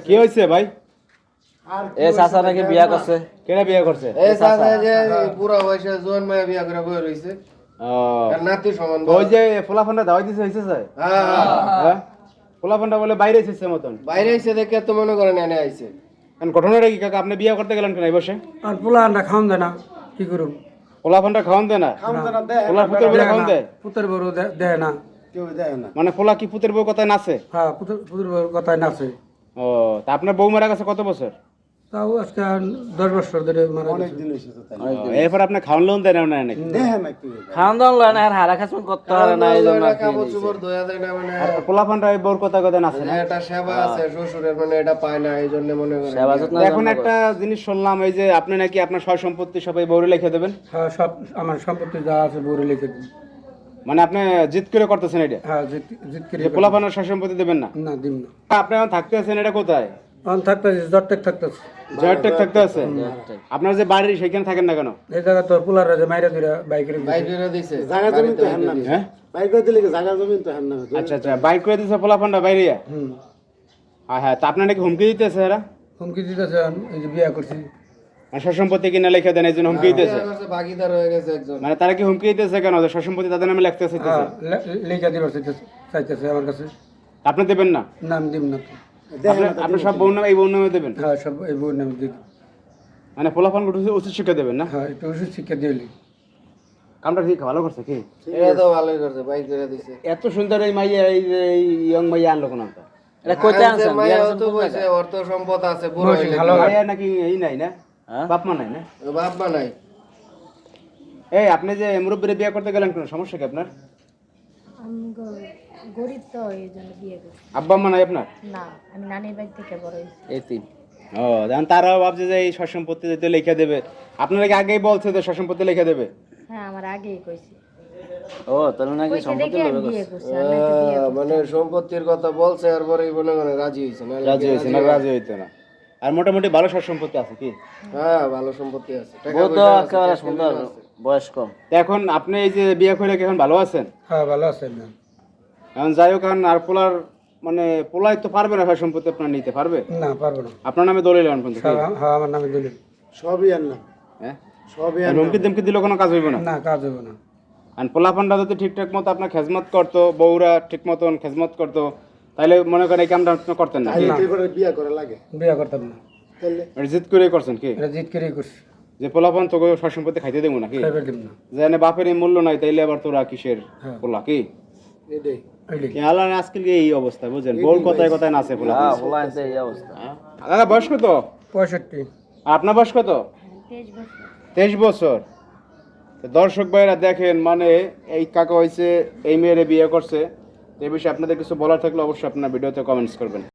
কি হইছে ভাই? এ চাচা নাকি বিয়া করছে। কেডা বিয়া করছে? এই চাচা যে পুরা বয়সে জোয়ান মায়া বিয়া করে বই রইছে। আর নাতি সমান। ওই যে পোলাপানটা দাওয়াই দিছে হইছে স্যার? হ্যাঁ। পোলাপানটা বলে বাইরে এসেছে মতন। বাইরে এসে দেখে তো মনে করেন এনে আইছে। কারণ ঘটনাটা কি কাকা, আপনি বিয়া করতে গেলেন কেন এই বসে? আর পোলাপানটা খাওন দেয় না, কি করুম? পোলাপানটা খাওয়ান দেয় না? পোলার পুতের বলে খাওয়ান দেয়? পুতের বড় দেয় না। মানে পোলা কি পুতের বউ কথায় নাচে? হ্যাঁ, পুতের বড় কথায় নাচে। ও, তা আপনার বউ মারা গেছে কত বছর? তাও আজকে 10 বছর ধরে মারা গেছে। এরপর আপনি খাওয়ান লোন দেন না নাকি? খাওয়ান দাওয়ান লয় না, আর হারা খাসমান করতে পারে না, এই জন্য আর কি কাপড় নিছে। চোপড় ধোয়া দেয় না মানে পোলাপানটা এই বউর কথা নাচে না? এটা সেবা আছে শ্বশুরের মানে এটা পায় না এই জন্য মনে করেন। সেবা যত্ন এখন একটা জিনিস শুনলাম, এই যে আপনি নাকি আপনার সয় সম্পত্তি সবাই বউরে লিখে দেবেন। হ্যাঁ, সব আমার সম্পত্তি যা আছে বউরে লিখে দিন। মানে আপনি জিত করে করতেছেন এটা? হ্যাঁ, জিত করে। যে পোলাপানের সয় সম্পত্তি দেবেন না? না, দিম না। আপনি এখন থাকতে আছেন এটা কোথায়? অন থাকতেছে, জটটেক থাকতেছে। জয়টেক থাকতে আছে? আপনার যে বাড়ি সেখানে থাকেন না কেন? এই জায়গা তোর পোলারে যে মাইরা দিরা বাইকের বাইক করে দিছে। হ্যাঁ, আচ্ছা আচ্ছা, বাইক করে দিছে পোলাপানটা বাইরে। হ্যাঁ হ্যাঁ, তা আপনার নাকি হুমকি দিতেছে এরা? হুমকি দিতেছে, এই যে বিয়া করছি। মানে সয় সম্পত্তি কিনা লিখে দেন এই জন্য হুমকি দিতেছে? ভাগিদার হয়ে গেছে একজন। মানে তারা কি হুমকি দিতেছে কেন, যে সয় সম্পত্তি তাদের নামে লিখতে চাইতেছে? হ্যাঁ, লিখে দিবার চাইতেছে আমার কাছে। আপনি দেবেন না? নাম দিম না তো। আপনি সব বউর নামে এই বউর নামে দেবেন? হ্যাঁ, সব এই বউর নাম দিই। মানে পোলাপান উচিত শিক্ষা দেবেন না? হ্যাঁ, একটু ওষুধ শিক্ষা দিলি। কামটা ঠিক ভালো করছে কি? এটা তো ভালোই করছে, বাইক করে দিছে। এত সুন্দর এই মাইয়া, এই যে ইয়ং মাইয়া আনলো কোন একটা? এটা কইতে আনছেন, বিয়া মায়া করছেন তো কোন কইছে জায়গায়? অর্থ সম্পদ আছে পুরো বয়স হইলে। ভালো। মাইয়া নাকি এই নাই না? হ্যাঁ? বাপ মা নাই না? বাপ মা নাই। এই আপনি যে মুরব্বীরে বিয়ে করতে গেলেন কেন, সমস্যা কি আপনার? আমি গরিব তো এই জন্য বিয়ে করছি। আব্বা মা নাই আপনার? না, আমি নানির বাড়ি থেকে বড় হয়েছি। এতিম। ও, দেখেন তারাও ভাবছে যে এই সয় সম্পত্তি যেতে লিখে দেবে। আপনারা কি আগেই বলছে যে সয় সম্পত্তি লিখে দেবে? হ্যাঁ, আমার আগেই কইছি। ও, তাহলে নাকি কইছে সম্পত্তি দেখে আমি লবে বিয়ে করছে। করছি। আমি তো বিয়ে করছি। মানে সম্পত্তির কথা বলছে আর পরে মনে করেন রাজি হইছে না? রাজি হয়েছে না? রাজি হইতো না। আর মোটামুটি ভালো সয় সম্পত্তি আছে কি? হ্যাঁ, ভালো সম্পত্তি আছে। টাকা বউ তো পয়সা আছে, একেবারে চাকরি সুন্দর, আছে। বয়স কম। তা এখন আপনি এই যে বিয়ে করে এখন ভালো আছেন? হ্যাঁ, ভালো আছে না। এখন যাই হোক, এখন আর পোলার মানে পোলাই তো পারবে না সয় সম্পত্তি আপনার নিতে পারবে? না, পারবো না। আপনার নামে দলিল আন কিন্তু? হ্যাঁ, আমার নামে দলিল। হ্যাঁ, হুমকি ধমকি দিলে কোনো কাজ হইব না? না, কাজ হবে না। আর পোলাপানটা যদি ঠিকঠাক মতো আপনার খেজমত করতো, বউরা ঠিক মতন খেজমত করতো, তাহলে মনে করেন এই কামটা আপনি করতেন না? বিয়া করতাম না। জিদ করে করছেন কি? এটা জিত করেই করছি। যে পোলাপান তোকে সয় সম্পত্তি খাইতে দেবো নাকি? খাইবার দিম না। যেন বাপের এই মূল্য নাই, তাইলে আবার তোরা কিসের পোলা কি? এইটাই। আল্লাহ আজকাল এই অবস্থা, বুঝেন? বউর কথায় কথায় নাচে পোলা। হ্যাঁ, বলা আছে এই অবস্থা। দাদা বয়স কত? 65। আর আপনার বয়স কত? 23 বছর। 23 বছর। তো দর্শক ভাইরা দেখেন, মানে এই কাকা হয়েছে এই মেয়েরে বিয়ে করছে। এই বিষয়ে আপনাদের কিছু বলার থাকলে অবশ্যই আপনার ভিডিওতে কমেন্টস করবেন।